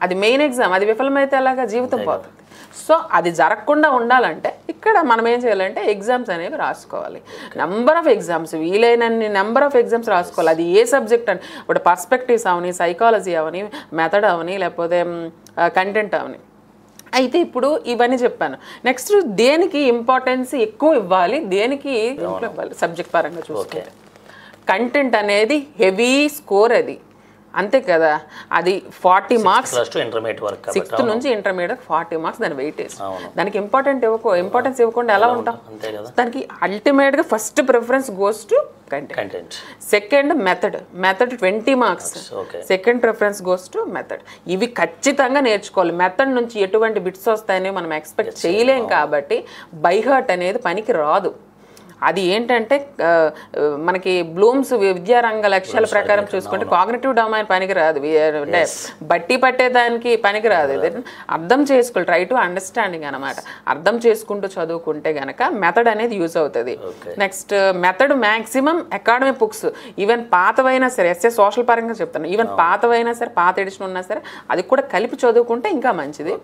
అది మెయిన్ ఎగ్జామ్, అది విఫలమైతే అలాగా జీవితం పోతుంది. సో అది జరగకుండా ఉండాలంటే ఇక్కడ మనం ఏం చేయాలంటే ఎగ్జామ్స్ అనేవి రాసుకోవాలి. నెంబర్ ఆఫ్ ఎగ్జామ్స్, వీలైనన్ని నెంబర్ ఆఫ్ ఎగ్జామ్స్ రాసుకోవాలి. అది ఏ సబ్జెక్ట్ అని, ఇప్పుడు పర్స్పెక్టివ్స్ అవని, సైకాలజీ అవని, మెథడ్ అవని, లేకపోతే కంటెంట్ అవని. అయితే ఇప్పుడు ఇవన్నీ చెప్పాను. నెక్స్ట్ దేనికి ఇంపార్టెన్స్ ఎక్కువ ఇవ్వాలి, దేనికి ఇవ్వాలి సబ్జెక్ట్ పరంగా చూసుకుంటే కంటెంట్ అనేది హెవీ స్కోర్ అది, అంతే కదా. అది 40 మార్క్స్, 6th నుంచి ఇంటర్మీడియట్ 40 మార్క్స్ దాని వెయిటేజ్. దానికి ఇంపార్టెన్స్ ఇవ్వకుండా ఎలా ఉంటాం? దానికి అల్టిమేట్గా first preference goes to content. Second method 20 marks, second preference goes to method. ఇవి ఖచ్చితంగా నేర్చుకోవాలి. మెథడ్ నుంచి ఎటువంటి బిట్స్ వస్తాయని మనం ఎక్స్పెక్ట్ చేయలేం కాబట్టి బైహార్ట్ అనేది పనికి రాదు. అది ఏంటంటే మనకి బ్లూమ్స్ విద్యారంగ లక్ష్యాల ప్రకారం చూసుకుంటే కాగ్నిటివ్ డొమైన్ పనికి రాదు, అంటే బట్టి పట్టేదానికి పనికి రాదు. ఇది అర్థం చేసుకోవాలి, ట్రై టు అండర్స్టాండింగ్ అనమాట. అర్థం చేసుకుంటూ చదువుకుంటే గనక మెథడ్ అనేది యూజ్ అవుతుంది. Next method maximum academic books, even పాతవైనా సరే, ఎస్ఏ సోషల్ పరంగా చెప్తాను, ఈవెన్ పాతవైనా సరే, పాత ఎడిషన్ ఉన్నా సరే అది కూడా కలిపి చదువుకుంటే ఇంకా మంచిది.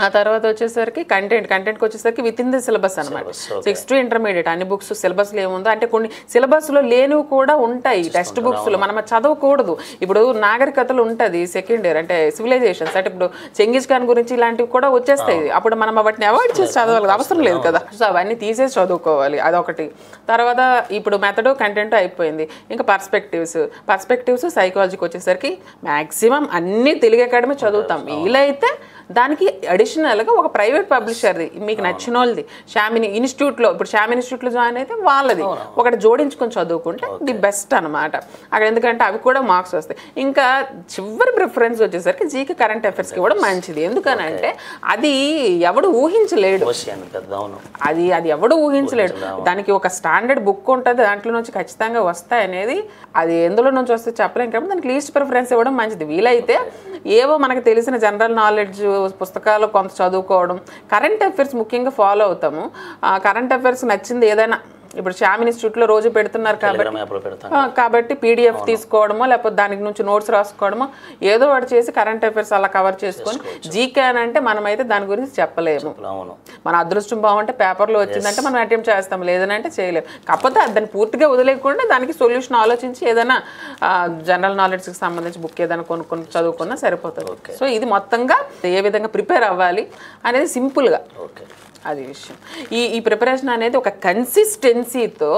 ఆ తర్వాత వచ్చేసరికి కంటెంట్కి వచ్చేసరికి విత్ ఇన్ ది సిలబస్ అనమాట. 6th to ఇంటర్మీడియట్ అన్ని బుక్స్ సిలబస్లో ఏముందో అంటే కొన్ని సిలబస్లో లేనివి కూడా ఉంటాయి టెక్స్ట్ బుక్స్లో, మనం చదవకూడదు. ఇప్పుడు నాగరికతలు ఉంటుంది సెకండ్ ఇయర్, అంటే సివిలైజేషన్స్, అంటే ఇప్పుడు చెంగిస్ ఖాన్ గురించి ఇలాంటివి కూడా వచ్చేస్తాయి. అప్పుడు మనం వాటిని అవాయిడ్ చేసి చదవాలి, అవసరం లేదు కదా. సో అవన్నీ తీసేసి చదువుకోవాలి, అదొకటి. తర్వాత ఇప్పుడు మెథడ్ కంటెంట్ అయిపోయింది. ఇంకా పర్స్పెక్టివ్స్ సైకాలజీకి వచ్చేసరికి మ్యాక్సిమం అన్ని తెలుగు అకాడమీ చదువుతాం. వీలైతే దానికి అడిషనల్గా ఒక ప్రైవేట్ పబ్లిషర్ది మీకు నచ్చిన వాళ్ళది షామిని ఇన్స్టిట్యూట్లో, ఇప్పుడు షామిని ఇన్స్టిట్యూట్లో జాయిన్ అయితే వాళ్ళది ఒకటి జోడించుకొని చదువుకుంటే ది బెస్ట్ అనమాట అక్కడ. ఎందుకంటే అవి కూడా మార్క్స్ వస్తాయి. ఇంకా చివరి ప్రిఫరెన్స్ వచ్చేసరికి జీకే కరెంట్ అఫైర్స్కి కూడా మంచిది. ఎందుకనంటే అది ఎవడు ఊహించలేడు, అది ఎవడు ఊహించలేడు. దానికి ఒక స్టాండర్డ్ బుక్ ఉంటుంది, దాంట్లో నుంచి ఖచ్చితంగా వస్తాయి అనేది. అది ఎందులో నుంచి వస్తే చెప్పలేం కాబట్టి దానికి లీస్ట్ ప్రిఫరెన్స్ ఇవ్వడం మంచిది. వీలైతే ఏవో మనకు తెలిసిన జనరల్ నాలెడ్జ్ పుస్తకాలు కొంత చదువుకోవడం, కరెంట్ అఫైర్స్ ముఖ్యంగా ఫాలో అవుతాము. కరెంట్ అఫైర్స్ నచ్చింది ఏదైనా, ఇప్పుడు షామిని ఇన్స్టిట్యూట్లో రోజు పెడుతున్నారు కాబట్టి పీడిఎఫ్ తీసుకోవడమో లేకపోతే దానికి నుంచి నోట్స్ రాసుకోవడమో ఏదో ఒకటి చేసి కరెంట్ అఫైర్స్ అలా కవర్ చేసుకొని, జీకే అని అంటే మనమైతే దాని గురించి చెప్పలేము. మన అదృష్టం బాగుంటే పేపర్లో వచ్చిందంటే మనం అటెంప్ట్ చేస్తాం, లేదనంటే చేయలేము. కాకపోతే దాన్ని పూర్తిగా వదిలేకుండా దానికి సొల్యూషన్ ఆలోచించి ఏదైనా జనరల్ నాలెడ్జ్కి సంబంధించి బుక్ ఏదైనా కొనుక్కొని చదువుకున్నా సరిపోతుంది. సో ఇది మొత్తంగా ఏ విధంగా ప్రిపేర్ అవ్వాలి అనేది సింపుల్గా అది విషయం. ఈ ప్రిపరేషన్ అనేది ఒక కన్సిస్టెన్సీతో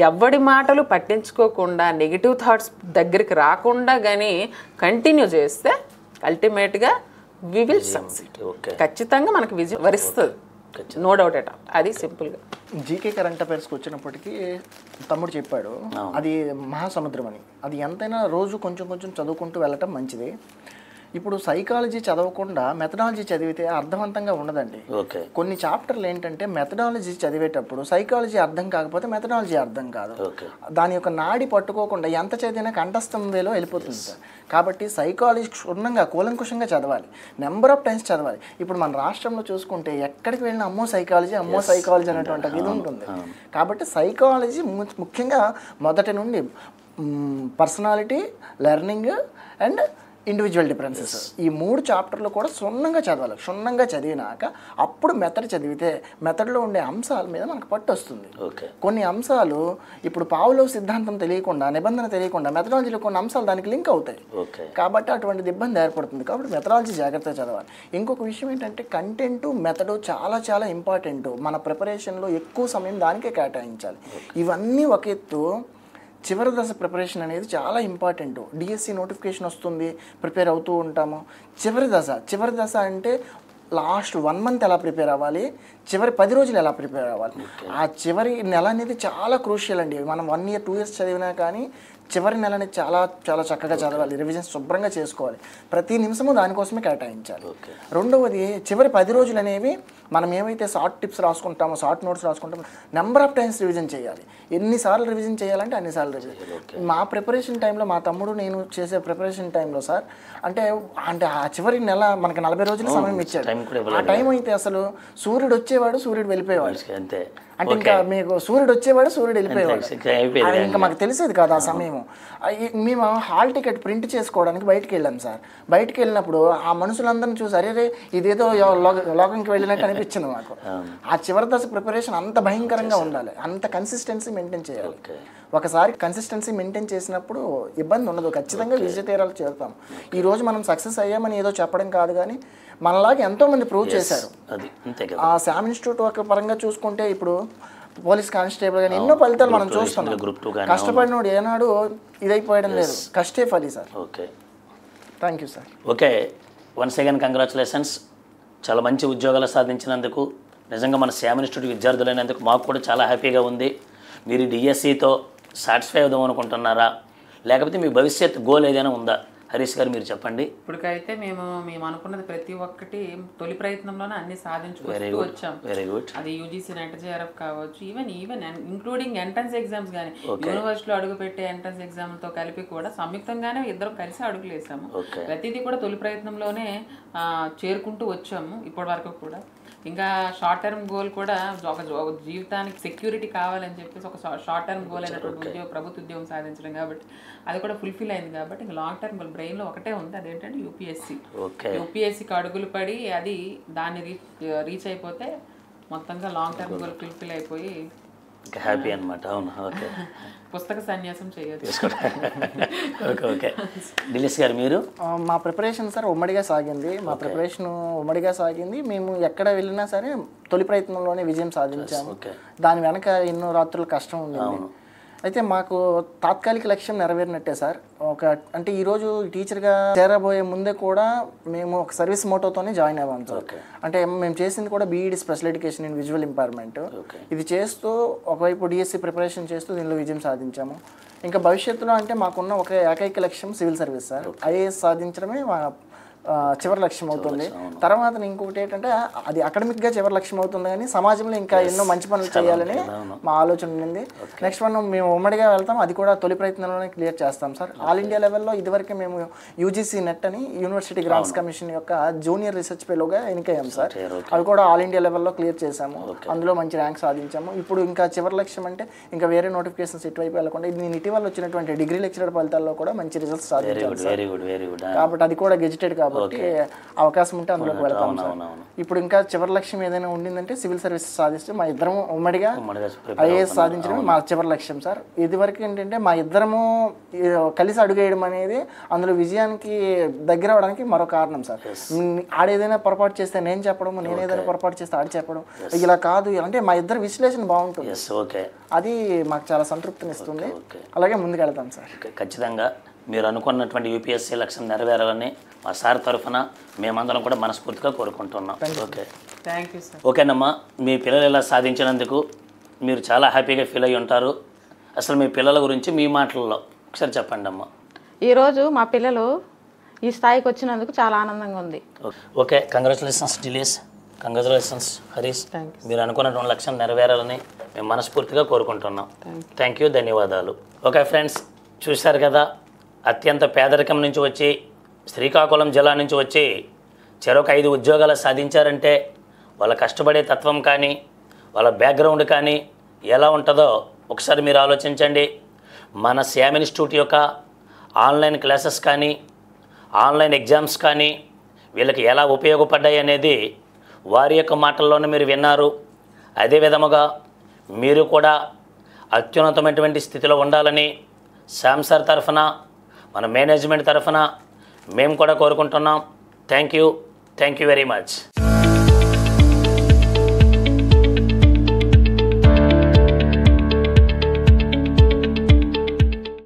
ఎవడి మాటలు పట్టించుకోకుండా నెగిటివ్ థాట్స్ దగ్గరికి రాకుండా కానీ కంటిన్యూ చేస్తే అల్టిమేట్గా వి విల్ సక్సీడ్. ఖచ్చితంగా మనకు విజయం వరిస్తుంది, నో డౌట్ ఎట్ ఆల్. అది సింపుల్గా జీకే కరెంట్ అఫైర్స్కి వచ్చినప్పటికీ తమ్ముడు చెప్పాడు అది మహాసముద్రం అని. అది ఎంతైనా రోజు కొంచెం కొంచెం చదువుకుంటూ వెళ్ళటం మంచిది. ఇప్పుడు సైకాలజీ చదవకుండా మెథడాలజీ చదివితే అర్థవంతంగా ఉండదండి. కొన్ని చాప్టర్లు ఏంటంటే మెథడాలజీ చదివేటప్పుడు సైకాలజీ అర్థం కాకపోతే మెథడాలజీ అర్థం కాదు. దాని యొక్క నాడి పట్టుకోకుండా ఎంత చదివినా కంఠస్థం వేలో వెళ్ళిపోతుంది సార్. కాబట్టి సైకాలజీ క్షుణ్ణంగా కూలంకుషంగా చదవాలి, నెంబర్ ఆఫ్ టైమ్స్ చదవాలి. ఇప్పుడు మన రాష్ట్రంలో చూసుకుంటే ఎక్కడికి వెళ్ళినా అమ్మో సైకాలజీ అనేటువంటి ఇది ఉంటుంది. కాబట్టి సైకాలజీ ముఖ్యంగా మొదటి నుండి personality, learning and individual differences ఈ 3 చాప్టర్లు కూడా క్షుణ్ణంగా చదవాలి. క్షుణ్ణంగా చదివినాక అప్పుడు మెథడ్ చదివితే మెథడ్లో ఉండే అంశాల మీద మనకు పట్టు వస్తుంది. కొన్ని అంశాలు ఇప్పుడు పావ్లోవ్ సిద్ధాంతం తెలియకుండా, నిబంధన తెలియకుండా మెథడాలజీలో కొన్ని అంశాలు దానికి లింక్ అవుతాయి. కాబట్టి అటువంటిది ఇబ్బంది ఏర్పడుతుంది. కాబట్టి మెథడాలజీ జాగ్రత్తగా చదవాలి. ఇంకొక విషయం ఏంటంటే కంటెంట్, మెథడ్ చాలా చాలా ఇంపార్టెంట్. మన ప్రిపరేషన్లో ఎక్కువ సమయం దానికే కేటాయించాలి. ఇవన్నీ ఒక ఎత్తు, చివరి దశ ప్రిపరేషన్ అనేది చాలా ఇంపార్టెంట్. డిఎస్సి నోటిఫికేషన్ వస్తుంది, ప్రిపేర్ అవుతూ ఉంటాము. చివరి దశ అంటే లాస్ట్ 1 మంత్ ఎలా ప్రిపేర్ అవ్వాలి, చివరి 10 రోజులు ఎలా ప్రిపేర్ అవ్వాలి. ఆ చివరి నెల అనేది చాలా క్రూషియల్ అండి. మనం 1 year 2 years చదివినా కానీ చివరి నెలని చాలా చాలా చక్కగా చదవాలి, రివిజన్స్ శుభ్రంగా చేసుకోవాలి, ప్రతి నిమిషము దానికోసమే కేటాయించాలి. రెండవది చివరి 10 రోజులు అనేవి మనం ఏమైతే షార్ట్ టిప్స్ రాసుకుంటామో, షార్ట్ నోట్స్ రాసుకుంటామో నెంబర్ ఆఫ్ టైమ్స్ రివిజన్ చేయాలి. ఎన్నిసార్లు రివిజన్ చేయాలంటే అన్నిసార్లు రివిజన్. మా ప్రిపరేషన్ టైంలో మా తమ్ముడు నేను చేసే ప్రిపరేషన్ టైంలో సార్ అంటే ఆ చివరి నెల మనకి 40 రోజుల సమయం ఇచ్చాడు. ఆ టైం అయితే అసలు సూర్యుడు వచ్చేవాడు, సూర్యుడు వెళ్ళిపోయేవాడు. అంటే ఇంకా మీకు సూర్యుడు వచ్చేవాడు, సూర్యుడు వెళ్ళిపోయేవాడు. ఇంకా మాకు తెలిసేది కాదు ఆ సమయం. మేము హాల్ టికెట్ ప్రింట్ చేసుకోవడానికి బయటికి వెళ్ళాం సార్. బయటికి వెళ్ళినప్పుడు ఆ మనుషులందరినీ చూసి అరే ఇదేదో లోకంకి వెళ్ళినట్టు అనిపించింది మాకు. ఆ చివరి దశ ప్రిపరేషన్ అంత భయంకరంగా ఉండాలి, అంత కన్సిస్టెన్సీ మెయింటైన్ చేయాలి. ఒకసారి కన్సిస్టెన్సీ మెయింటైన్ చేసినప్పుడు ఇబ్బంది ఉండదు, ఖచ్చితంగా విజయ తీరాలు చేరుతాం. ఈరోజు మనం సక్సెస్ అయ్యామని ఏదో చెప్పడం కాదు, కానీ మనలాగా ఎంతోమంది ప్రూవ్ చేశారు. ఆ శామ్ ఇన్స్టిట్యూట్ ఒక పరంగా చూసుకుంటే ఇప్పుడు పోలీస్ కానిస్టేబుల్ కానీ ఎన్నో ఫలితాలు మనం చూస్తున్నాం. కష్టపడినోడు ఏనాడు ఇదైపోయడం లేదు, కష్టే ఫలి sir. Thank you sir. Okay, once again congratulations. చాలా మంచి ఉద్యోగాలు సాధించినందుకు, నిజంగా మన శామ్ ఇన్స్టిట్యూట్ విద్యార్థులైనందుకు మాకు కూడా చాలా హ్యాపీగా ఉంది. మీరు డిఎస్సితో సాటిస్ఫై అవుదాం అనుకుంటున్నారా, లేకపోతే మీ భవిష్యత్ గోల్ ఏదైనా ఉందా? హరీష్ గారు మీరు చెప్పండి. ఇప్పటికైతే మేము అనుకున్నది ప్రతి ఒక్కటి తొలి ప్రయత్నంలోనే అన్ని సాధించుకుంటూ వచ్చాము. Very good. అది యూజీసీ నెట్ జేఆర్ఎఫ్ కావచ్చు, ఈవెన్ ఇంక్లూడింగ్ ఎంట్రన్స్ ఎగ్జామ్స్ కానీ యూనివర్సిటీలో అడుగు పెట్టే ఎంట్రన్స్ ఎగ్జామ్తో కలిపి కూడా సంయుక్తంగానే ఇద్దరం కలిసి అడుగులు వేసాము. ప్రతిదీ కూడా తొలి ప్రయత్నంలోనే చేరుకుంటూ వచ్చాము ఇప్పటి వరకు కూడా. ఇంకా షార్ట్ టర్మ్ గోల్ కూడా ఒక జీవితానికి సెక్యూరిటీ కావాలని చెప్పేసి ఒక షార్ట్ టర్మ్ గోల్ అయినటువంటి ప్రభుత్వ ఉద్యోగం సాధించడం, కాబట్టి అది కూడా ఫుల్ఫిల్ అయింది. కాబట్టి ఇంకా లాంగ్ టర్మ్ గోల్ బ్రెయిన్లో ఒకటే ఉంది, అదేంటంటే యూపీఎస్సీకి అడుగులు పడి అది దాన్ని రీచ్ అయిపోతే మొత్తంగా లాంగ్ టర్మ్ గోల్ ఫుల్ఫిల్ అయిపోయి హ్యాపీ అనమాట. అవును, ఓకే. పుస్తక సన్యాసం చేయొచ్చు. Okay okay. దిలీష్ గారు మీరు? మా ప్రిపరేషన్ సార్ ఉమ్మడిగా సాగింది. మేము ఎక్కడ వెళ్ళినా సరే తొలి ప్రయత్నంలోనే విజయం సాధించాము. దాని వెనక ఎన్నో రాత్రులు కష్టం ఉంది. అయితే మాకు తాత్కాలిక లక్ష్యం నెరవేరినట్టే సార్. అంటే ఈరోజు టీచర్గా చేరబోయే ముందే కూడా మేము ఒక సర్వీస్ మోటోతోనే జాయిన్ అయ్యాం సార్. అంటే మేము చేసింది కూడా BEd special education in visual impairment. ఇది చేస్తూ ఒకవైపు డిఎస్సి ప్రిపరేషన్ చేస్తూ దీనిలో విజయం సాధించాము. ఇంకా భవిష్యత్తులో అంటే మాకున్న ఒక ఏకైక లక్ష్యం సివిల్ సర్వీస్ సార్. ఐఏఎస్ సాధించడమే మా చివరి లక్ష్యం అవుతుంది. తర్వాత ఇంకొకటి ఏంటంటే అది అకాడమిక్గా చివరి లక్ష్యం అవుతుంది, కానీ సమాజంలో ఇంకా ఎన్నో మంచి పనులు చేయాలని మా ఆలోచన ఉంది. నెక్స్ట్ వన్ మేము ఉమ్మడిగా వెళ్తాం, అది కూడా తొలి ప్రయత్నంలోనే క్లియర్ చేస్తాం సార్. ఆల్ ఇండియా లెవెల్లో ఇదివరకే మేము యూజీసీ నెట్ అని యూనివర్సిటీ గ్రాంట్స్ కమిషన్ యొక్క జూనియర్ రీసెర్చ్ ఫెలోగా ఎన్నికయ్యాం సార్. అవి కూడా ఆల్ ఇండియా లెవెల్లో క్లియర్ చేసాము, అందులో మంచి ర్యాంక్ సాధించాము. ఇప్పుడు ఇంకా చివరి లక్ష్యం అంటే ఇంకా వేరే నోటిఫికేషన్స్ ఇటువైపు వెళ్ళకుండా నేను ఇటీవల వచ్చినటువంటి డిగ్రీ లెక్చరర్ ఫలితాల్లో కూడా మంచి రిజల్ట్స్ సాధించాను సార్. కాబట్టి అది కూడా గెజిటెడ్ కాబట్టి అవకాశం ఉంటే అందులోకి వెళ్తాం సార్. ఇప్పుడు ఇంకా చివరి లక్ష్యం ఏదైనా ఉండిందంటే సివిల్ సర్వీసెస్ సాధిస్తే మా ఇద్దరము ఉమ్మడిగా ఐఏఎస్ సాధించడం మా చివరి లక్ష్యం సార్. ఇదివరకు ఏంటంటే మా ఇద్దరము కలిసి అడుగేయడం అనేది అందులో విజయానికి దగ్గర అవడానికి మరో కారణం సార్. ఆడేదైనా పొరపాటు చేస్తే నేను చెప్పడం, నేను ఏదైనా పొరపాటు చేస్తే ఆడి చెప్పడం, ఇలా కాదు అంటే మా ఇద్దరు విశ్లేషణ బాగుంటుంది. అది మాకు చాలా సంతృప్తినిస్తుంది. అలాగే ముందుకు వెళ్తాం సార్. ఖచ్చితంగా మీరు అనుకున్నటువంటి యూపీఎస్సీ లక్ష్యం నెరవేరాలని మా సార్ తరఫున మేమందరం కూడా మనస్ఫూర్తిగా కోరుకుంటున్నాం. Thank you sir. ఓకేనమ్మా, మీ పిల్లలు ఇలా సాధించినందుకు మీరు చాలా హ్యాపీగా ఫీల్ అయ్యి ఉంటారు. అసలు మీ పిల్లల గురించి మీ మాటల్లో ఒకసారి చెప్పండి అమ్మా. ఈరోజు మా పిల్లలు ఈ స్థాయికి వచ్చినందుకు చాలా ఆనందంగా ఉంది. ఓకే, కంగ్రాచులేషన్స్ డిలీస్, కంగ్రాచులేషన్స్ హరీష్. మీరు అనుకున్నటువంటి లక్ష్యం నెరవేరాలని మేము మనస్ఫూర్తిగా కోరుకుంటున్నాం. థ్యాంక్ యూ, ధన్యవాదాలు. ఓకే ఫ్రెండ్స్, చూశారు కదా, అత్యంత పేదరికం నుంచి వచ్చి శ్రీకాకుళం జిల్లా నుంచి వచ్చి చెరొక 5 ఉద్యోగాలు సాధించారంటే వాళ్ళ కష్టపడే తత్వం కానీ వాళ్ళ బ్యాక్గ్రౌండ్ కానీ ఎలా ఉంటుందో ఒకసారి మీరు ఆలోచించండి. మన శ్యామ్ ఇన్స్టిట్యూట్ యొక్క ఆన్లైన్ క్లాసెస్ కానీ ఆన్లైన్ ఎగ్జామ్స్ కానీ వీళ్ళకి ఎలా ఉపయోగపడ్డాయి అనేది వారి యొక్క మాటల్లోనే మీరు విన్నారు. అదే విధముగా మీరు కూడా అత్యున్నతమైనటువంటి స్థితిలో ఉండాలని శ్యామ్ సార్ తరఫున మన మేనేజ్మెంట్ తరఫున మేము కూడా కోరుకుంటున్నాం. Thank you very much.